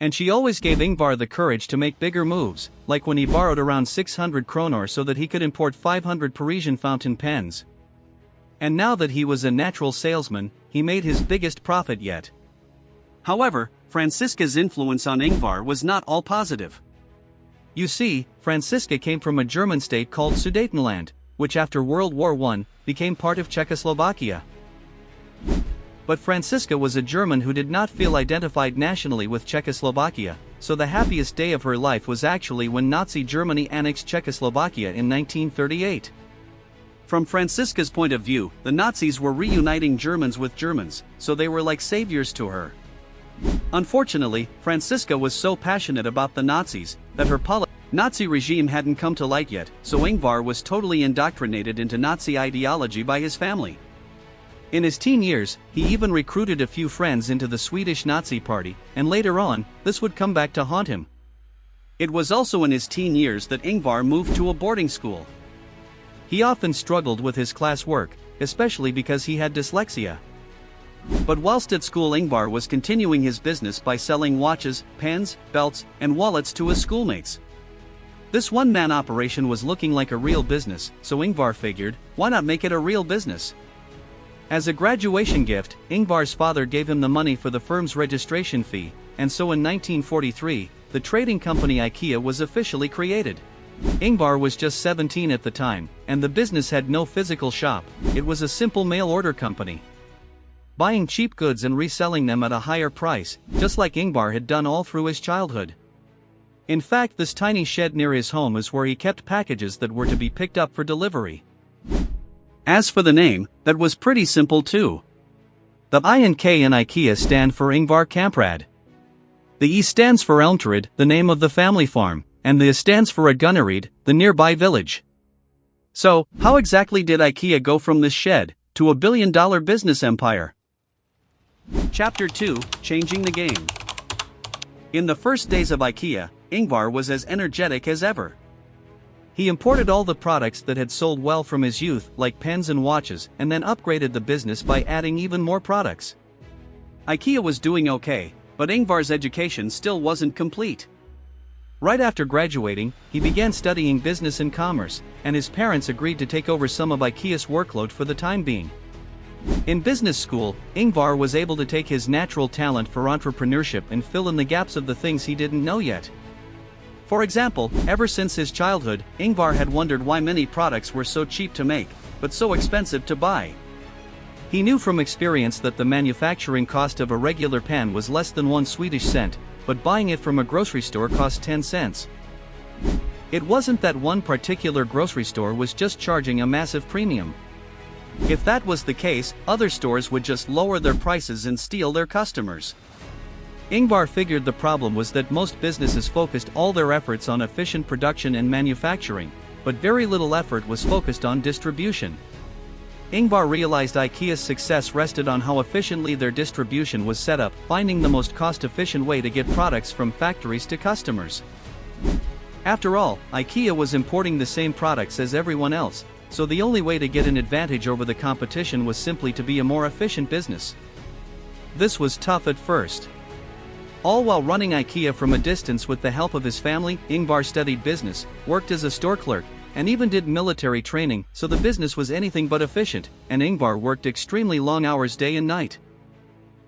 And she always gave Ingvar the courage to make bigger moves, like when he borrowed around 600 kronor so that he could import 500 Parisian fountain pens. And now that he was a natural salesman, he made his biggest profit yet. However, Franziska's influence on Ingvar was not all positive. You see, Franziska came from a German state called Sudetenland, which after World War I, became part of Czechoslovakia. But Franziska was a German who did not feel identified nationally with Czechoslovakia, so the happiest day of her life was actually when Nazi Germany annexed Czechoslovakia in 1938. From Franziska's point of view, the Nazis were reuniting Germans with Germans, so they were like saviors to her. Unfortunately, Franziska was so passionate about the Nazis that her Nazi regime hadn't come to light yet, so Ingvar was totally indoctrinated into Nazi ideology by his family. In his teen years, he even recruited a few friends into the Swedish Nazi Party, and later on, this would come back to haunt him. It was also in his teen years that Ingvar moved to a boarding school. He often struggled with his classwork, especially because he had dyslexia. But whilst at school, Ingvar was continuing his business by selling watches, pens, belts, and wallets to his schoolmates. This one-man operation was looking like a real business, so Ingvar figured, why not make it a real business? As a graduation gift, Ingvar's father gave him the money for the firm's registration fee, and so in 1943, the trading company IKEA was officially created. Ingvar was just 17 at the time, and the business had no physical shop. It was a simple mail-order company, buying cheap goods and reselling them at a higher price, just like Ingvar had done all through his childhood. In fact, this tiny shed near his home is where he kept packages that were to be picked up for delivery. As for the name, that was pretty simple too. The I and K in IKEA stand for Ingvar Kamprad. The E stands for Elmtred, the name of the family farm, and the S stands for Agunnareid, the nearby village. So, how exactly did IKEA go from this shed to a billion-dollar business empire? Chapter 2, Changing the Game. In the first days of IKEA, Ingvar was as energetic as ever. He imported all the products that had sold well from his youth, like pens and watches, and then upgraded the business by adding even more products. IKEA was doing okay, but Ingvar's education still wasn't complete. Right after graduating, he began studying business and commerce, and his parents agreed to take over some of IKEA's workload for the time being. In business school, Ingvar was able to take his natural talent for entrepreneurship and fill in the gaps of the things he didn't know yet. For example, ever since his childhood, Ingvar had wondered why many products were so cheap to make, but so expensive to buy. He knew from experience that the manufacturing cost of a regular pen was less than 1 Swedish cent, but buying it from a grocery store cost 10 cents. It wasn't that one particular grocery store was just charging a massive premium. If that was the case, other stores would just lower their prices and steal their customers. Ingvar figured the problem was that most businesses focused all their efforts on efficient production and manufacturing, but very little effort was focused on distribution. Ingvar realized IKEA's success rested on how efficiently their distribution was set up, finding the most cost-efficient way to get products from factories to customers. After all, IKEA was importing the same products as everyone else, so the only way to get an advantage over the competition was simply to be a more efficient business. This was tough at first. All while running IKEA from a distance with the help of his family, Ingvar studied business, worked as a store clerk, and even did military training, so the business was anything but efficient, and Ingvar worked extremely long hours day and night.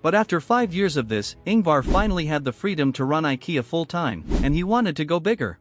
But after 5 years of this, Ingvar finally had the freedom to run IKEA full-time, and he wanted to go bigger.